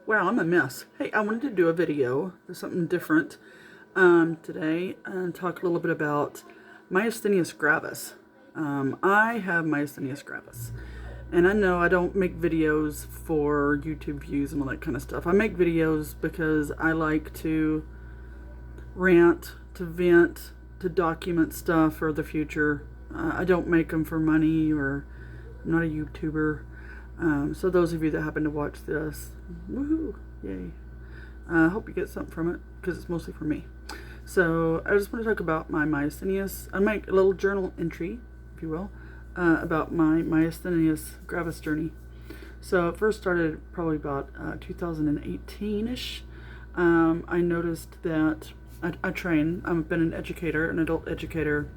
Wow, I'm a mess. Hey, I wanted to do a video, something different today, and talk a little bit about Myasthenias gravis. I have Myasthenias gravis, and I know I don't make videos for YouTube views and all that kind of stuff. I make videos because I like to rant, to vent, to document stuff for the future. I don't make them for money, or I'm not a YouTuber. So those of you that happen to watch this, woohoo, yay. I hope you get something from it, because it's mostly for me. So I just want to talk about my myasthenias. I make a little journal entry, if you will, about my myasthenias gravis journey. So it first started probably about 2018-ish. I noticed that I train. I've been an educator, an adult educator,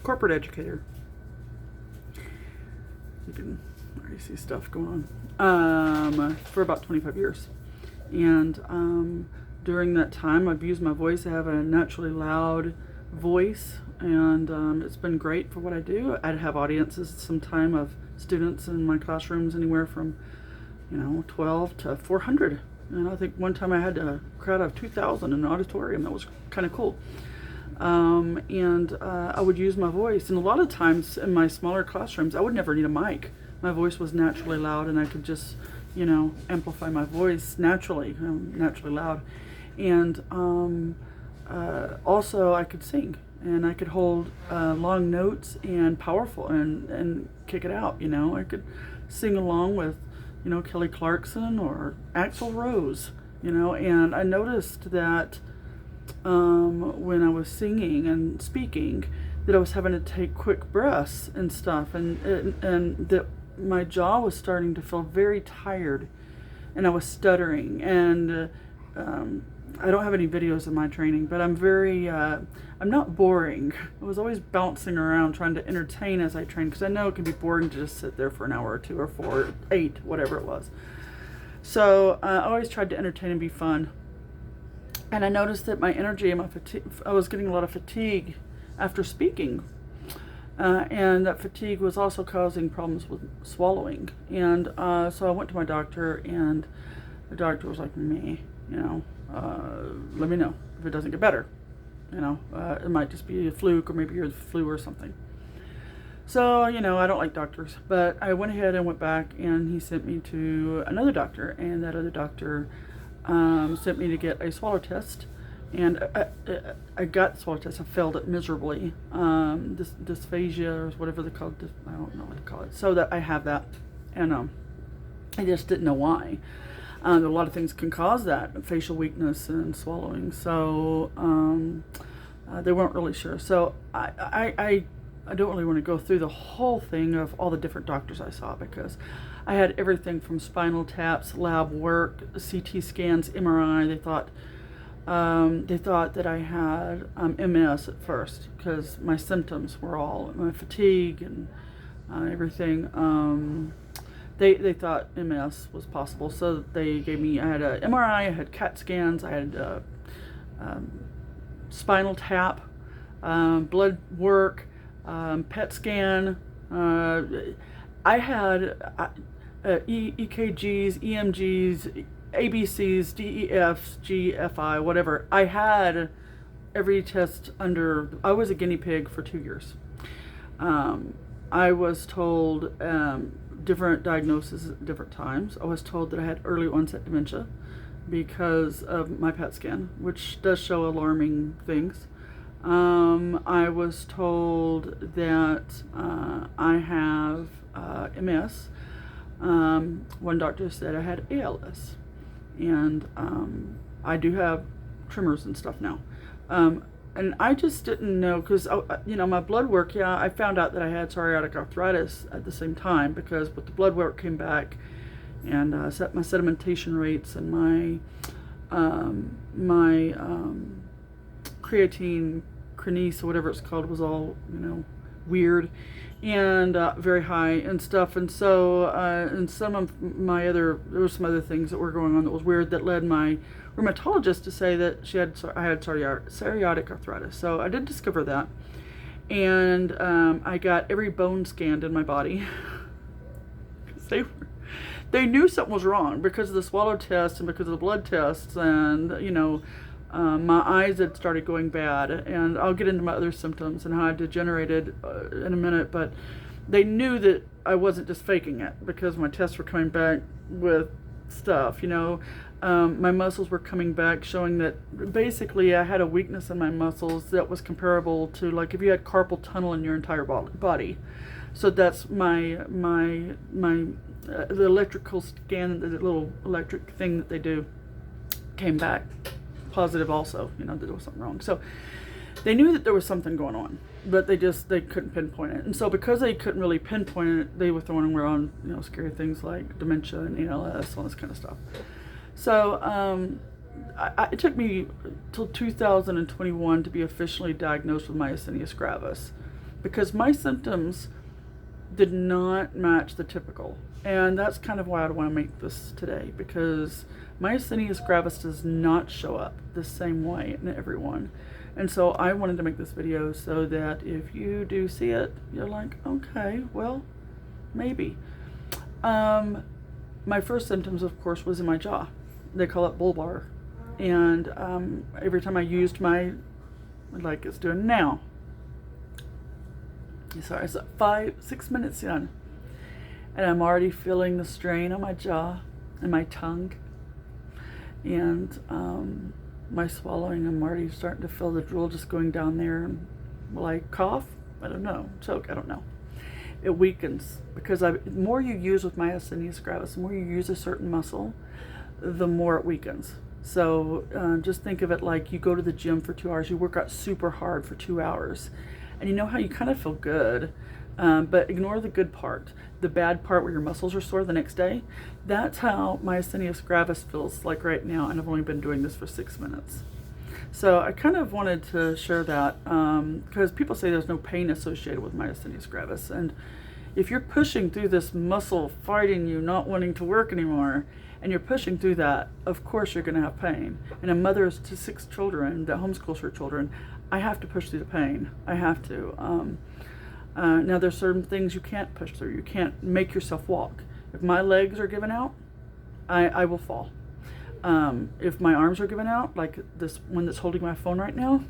corporate educator. You can already see stuff going on, for about 25 years. And during that time, I've used my voice. I have a naturally loud voice, and it's been great for what I do. I'd have audiences sometime of students in my classrooms, anywhere from 12 to 400. And I think one time I had a crowd of 2,000 in an auditorium. That was kind of cool. I would use my voice, and a lot of times in my smaller classrooms I would never need a mic. My voice was naturally loud, and I could just amplify my voice naturally, naturally loud. And also I could sing, and I could hold long notes and powerful and kick it out. I could sing along with Kelly Clarkson or Axl Rose, and I noticed that when I was singing and speaking, that I was having to take quick breaths and stuff, and that my jaw was starting to feel very tired, and I was stuttering. And I don't have any videos of my training, but I'm very I'm not boring. I was always bouncing around trying to entertain as I train, because I know it can be boring to just sit there for an hour or two or 4 or 8, whatever it was. So I always tried to entertain and be fun. And I noticed that my energy and my fatigue, I was getting a lot of fatigue after speaking. And that fatigue was also causing problems with swallowing. And so I went to my doctor, and the doctor was like, let me know if it doesn't get better. It might just be a fluke, or maybe you're the flu or something. So, I don't like doctors, but I went ahead and went back, and he sent me to another doctor, and that other doctor sent me to get a swallow test, and I got the swallow test. I failed it miserably. Dysphagia, or whatever they call it. I don't know what to call it. So that I have that, and I just didn't know why. A lot of things can cause that, facial weakness and swallowing. So they weren't really sure. So I don't really want to go through the whole thing of all the different doctors I saw, because I had everything from spinal taps, lab work, CT scans, MRI. They thought that I had MS at first, because my symptoms were all my fatigue and everything. They thought MS was possible, so they gave me. I had a MRI, I had CAT scans, I had spinal tap, blood work, PET scan. I had EKGs, EMGs, ABCs, DEFs, GFI, whatever. I had every test under. I was a guinea pig for 2 years. I was told different diagnoses at different times. I was told that I had early onset dementia because of my PET scan, which does show alarming things. I was told that I have MS. One doctor said I had ALS, and I do have tremors and stuff now. And I just didn't know, because my blood work, I found out that I had psoriatic arthritis at the same time, because with the blood work came back, and my sedimentation rates and my creatine kinase, or whatever it's called, was all weird and very high and stuff. And so and some of my there were some other things that were going on that was weird, that led my rheumatologist to say that I had psoriatic arthritis. So I did discover that, and I got every bone scanned in my body. they knew something was wrong because of the swallow test and because of the blood tests, and my eyes had started going bad, and I'll get into my other symptoms and how I degenerated in a minute, but they knew that I wasn't just faking it because my tests were coming back with stuff, my muscles were coming back showing that basically I had a weakness in my muscles that was comparable to like if you had carpal tunnel in your entire body. So that's the electrical scan, the little electric thing that they do came back positive also, that there was something wrong. So they knew that there was something going on, but they couldn't pinpoint it. And so because they couldn't really pinpoint it, they were throwing around, scary things like dementia and ALS, all this kind of stuff. So it took me till 2021 to be officially diagnosed with myasthenias gravis because my symptoms did not match the typical. And that's kind of why I want to make this today, because myasthenias gravis does not show up the same way in everyone. And so I wanted to make this video so that if you do see it, you're like, okay, well, maybe. My first symptoms, of course, was in my jaw. They call it bulbar. And every time I used like it's doing now, sorry, it's 6 minutes in, and I'm already feeling the strain on my jaw and my tongue, and my swallowing. I'm already starting to feel the drool just going down there. And will I cough? I don't know. Choke? I don't know. It weakens because the more you use with myasthenias gravis, the more you use a certain muscle, the more it weakens. So just think of it like you go to the gym for 2 hours, you work out super hard for 2 hours, and you know how you kind of feel good, but ignore the good part. The bad part where your muscles are sore the next day, that's how myasthenias gravis feels like right now, and I've only been doing this for 6 minutes. So I kind of wanted to share that because people say there's no pain associated with myasthenias gravis, and if you're pushing through this muscle fighting you, not wanting to work anymore, and you're pushing through that, of course you're going to have pain. And a mother to 6 children that homeschools her children, I have to push through the pain. I have to. Now there's certain things you can't push through. You can't make yourself walk. If my legs are giving out, I will fall. If my arms are giving out, like this one that's holding my phone right now,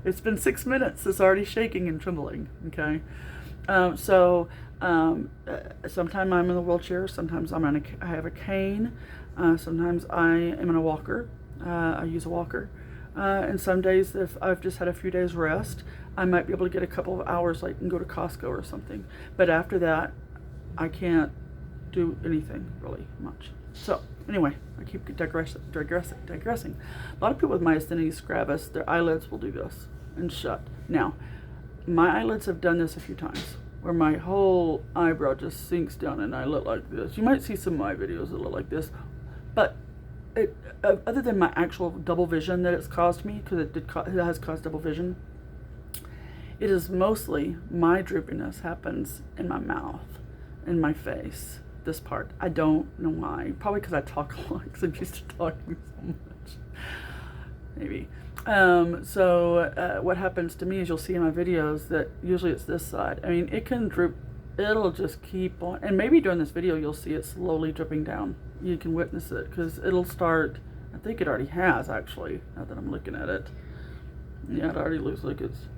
it's been 6 minutes. It's already shaking and trembling. Okay, sometimes I'm in a wheelchair. Sometimes I have a cane. Sometimes I am in a walker. I use a walker. And some days, if I've just had a few days rest, I might be able to get a couple of hours, like, and go to Costco or something. But after that, I can't do anything really much. So anyway, I keep digressing. A lot of people with myasthenias gravis, their eyelids will do this and shut. Now, my eyelids have done this a few times, where my whole eyebrow just sinks down and I look like this. You might see some of my videos that look like this, but other than my actual double vision that it's caused me, because it has caused double vision, it is mostly my droopiness happens in my mouth, in my face, this part. I don't know why. Probably because I talk a lot, because I'm used to talking so much. Maybe. What happens to me is you'll see in my videos that usually it's this side. I mean, it can droop. It'll just keep on. And maybe during this video, you'll see it slowly dripping down. You can witness it because it'll start. I think it already has, actually, now that I'm looking at it. Yeah, it already looks like it's.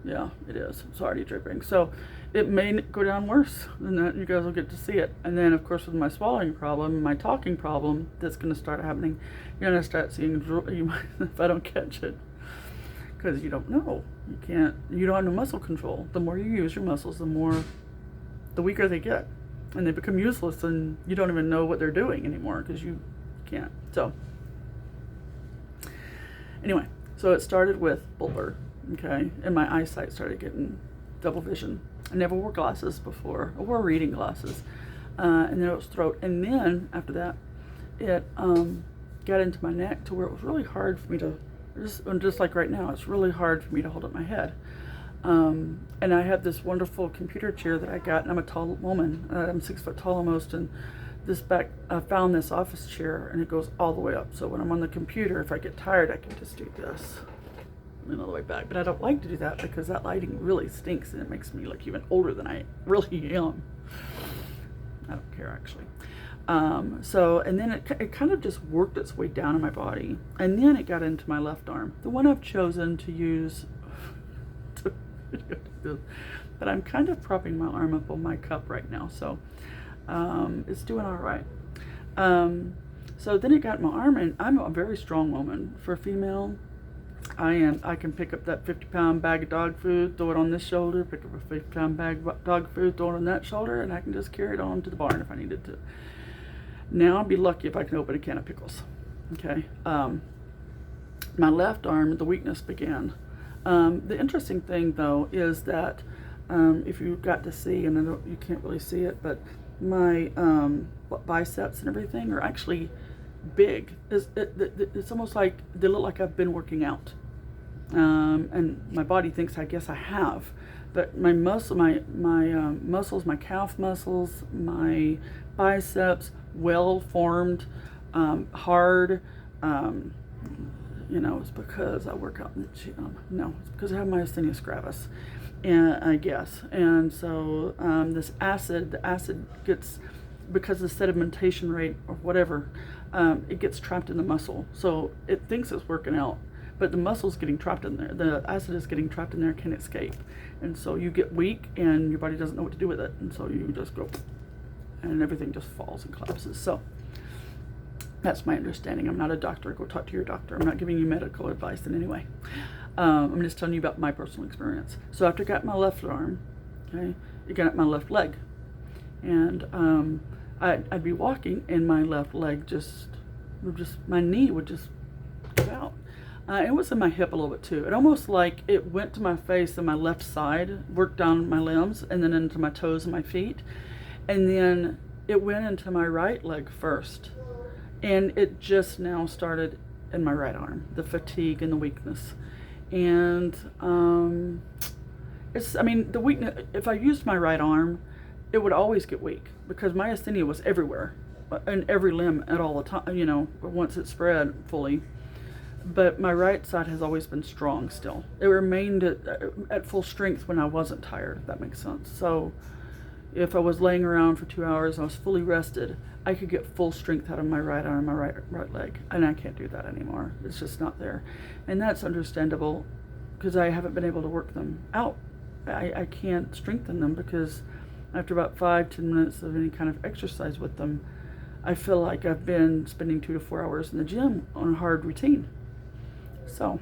Yeah, it is. It's already dripping. So it may go down worse than that. You guys will get to see it. And then, of course, with my swallowing problem, my talking problem, that's going to start happening. You're going to start seeing drool if I don't catch it. Because you don't know. You don't have no muscle control. The more you use your muscles, the weaker they get. And they become useless, and you don't even know what they're doing anymore because you can't. So, anyway, so it started with bulbar, okay? And my eyesight started getting double vision. I never wore glasses before. I wore reading glasses. And then it was throat. And then, after that, it got into my neck to where it was really hard for me to, just like right now, it's really hard for me to hold up my head. And I have this wonderful computer chair that I got, and I'm a tall woman. I'm 6 foot tall almost, and I found this office chair, and it goes all the way up. So when I'm on the computer, if I get tired, I can just do this and all the way back. But I don't like to do that because that lighting really stinks, and it makes me look even older than I really am. I don't care actually. So, and then it kind of just worked its way down in my body. And then it got into my left arm. The one I've chosen to use, but I'm kind of propping my arm up on my cup right now. So, it's doing all right. So then it got in my arm, and I'm a very strong woman. For a female, I can pick up that 50-pound bag of dog food, throw it on this shoulder, pick up a 50-pound bag of dog food, throw it on that shoulder, and I can just carry it on to the barn if I needed to. Now I'd be lucky if I can open a can of pickles. Okay. My left arm, the weakness began. The interesting thing, though, is that if you got to see, and you can't really see it, but my biceps and everything are actually big. It's almost like they look like I've been working out, and my body thinks I guess I have, but my muscles, my calf muscles, my biceps, well formed, hard. It's because I work out in the gym. No, it's because I have myasthenias gravis, and I guess. And so the acid gets, because of the sedimentation rate or whatever, it gets trapped in the muscle. So it thinks it's working out, but the muscle's getting trapped in there. The acid is getting trapped in there, can't escape. And so you get weak and your body doesn't know what to do with it. And so you just go, and everything just falls and collapses. So that's my understanding. I'm not a doctor. Go talk to your doctor. I'm not giving you medical advice in any way. I'm just telling you about my personal experience. So after I got my left arm, okay, it got my left leg. And I'd be walking and my left leg my knee would just give out. It was in my hip a little bit too. It almost like it went to my face and my left side, worked down my limbs, and then into my toes and my feet. And then it went into my right leg first. And it just now started in my right arm, the fatigue and the weakness. And the weakness, if I used my right arm, it would always get weak because myasthenia was everywhere, in every limb at all the time, once it spread fully. But my right side has always been strong still. It remained at full strength when I wasn't tired, if that makes sense. So if I was laying around for 2 hours and I was fully rested, I could get full strength out of my right arm, my right leg. And I can't do that anymore. It's just not there. And that's understandable because I haven't been able to work them out. I can't strengthen them because after about 5-10 minutes of any kind of exercise with them, I feel like I've been spending 2 to 4 hours in the gym on a hard routine. So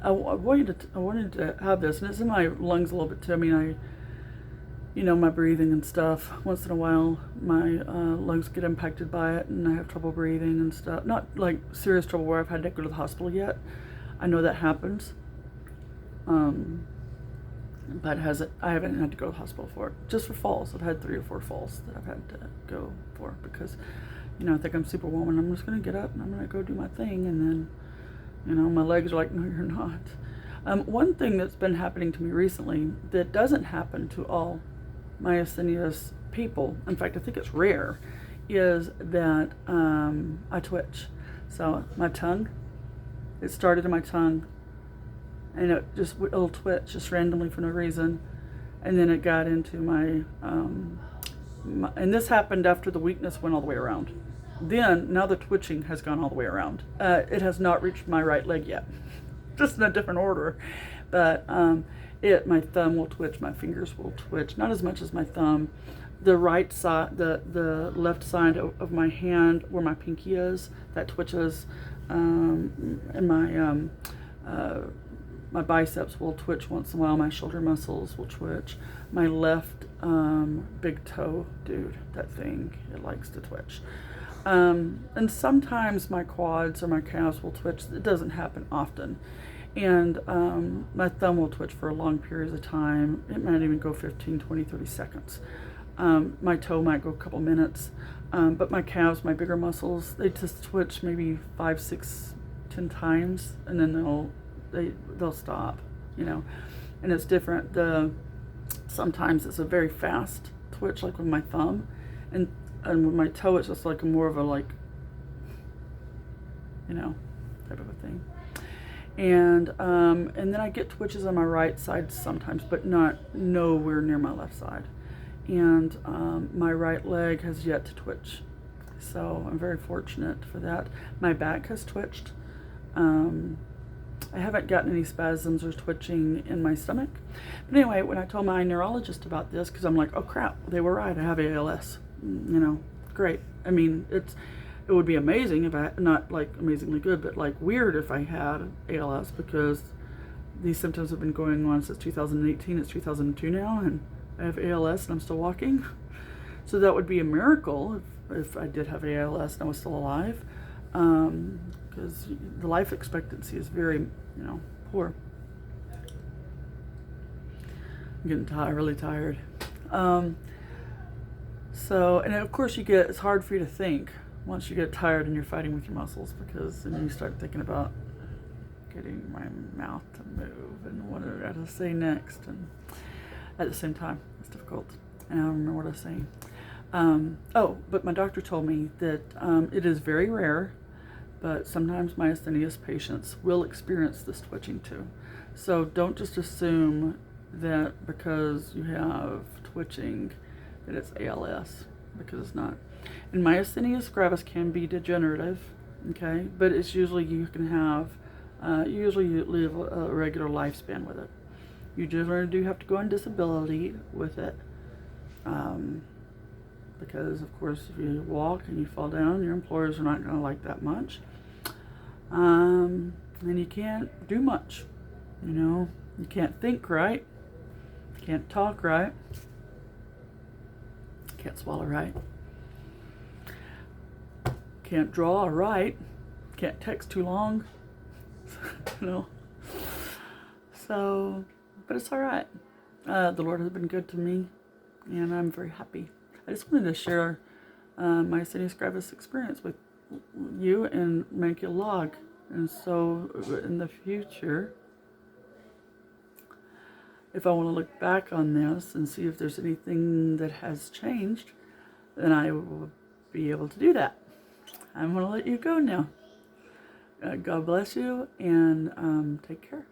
I wanted to have this, and it's in my lungs a little bit too. I mean, my breathing and stuff. Once in a while, my lungs get impacted by it, and I have trouble breathing and stuff. Not like serious trouble where I've had to go to the hospital yet. I know that happens, but I haven't had to go to the hospital for it. Just for falls, I've had 3 or 4 falls that I've had to go for because, I think I'm Superwoman. I'm just gonna get up and I'm gonna go do my thing, and then, my legs are like, no, you're not. One thing that's been happening to me recently that doesn't happen to all myasthenias people, in fact I think it's rare, is that I twitch. So my tongue, it started in my tongue, and it'll twitch just randomly for no reason, and then it got into my and this happened after the weakness went all the way around. Now the twitching has gone all the way around. It has not reached my right leg yet, just in a different order, but my thumb will twitch, my fingers will twitch, not as much as my thumb. The right side, the left side of my hand, where my pinky is, that twitches, and my biceps will twitch once in a while. My shoulder muscles will twitch. My left big toe, dude, that thing, it likes to twitch. And sometimes my quads or my calves will twitch. It doesn't happen often. And my thumb will twitch for long periods of time. It might even go 15, 20, 30 seconds. My toe might go a couple minutes. But my calves, my bigger muscles, they just twitch maybe 5, 6, 10 times, and then they'll stop, And it's different. Sometimes it's a very fast twitch, like with my thumb, and with my toe it's just like more of a type of a thing. And then I get twitches on my right side sometimes, but nowhere near my left side. And my right leg has yet to twitch, so I'm very fortunate for that. My back has twitched. I haven't gotten any spasms or twitching in my stomach. But anyway, when I told my neurologist about this, because I'm like, oh crap, they were right, I have ALS. You know, great. I mean, it would be amazing if I, not like amazingly good, but like weird if I had ALS, because these symptoms have been going on since 2018. It's 2002 now, and I have ALS and I'm still walking. So that would be a miracle if I did have ALS and I was still alive. Because the life expectancy is very, poor. I'm getting really tired. So, and of course it's hard for you to think once you get tired and you're fighting with your muscles, because then you start thinking about getting my mouth to move and what I gotta say next, and at the same time, it's difficult. And I don't remember what I was saying. But my doctor told me that it is very rare, but sometimes myasthenias patients will experience this twitching too. So don't just assume that because you have twitching that it's ALS, because it's not. And myasthenias gravis can be degenerative, okay? But it's usually you can have, you live a regular lifespan with it. You generally do have to go on disability with it. Because of course if you walk and you fall down, your employers are not going to like that much. And you can't do much, you can't think right, can't talk right, can't swallow right, can't draw right, can't text too long, So, but it's all right. The Lord has been good to me, and I'm very happy. I just wanted to share my myasthenias gravis experience with you and make a log. And so in the future, if I want to look back on this and see if there's anything that has changed, then I will be able to do that. I'm going to let you go now. God bless you, and take care.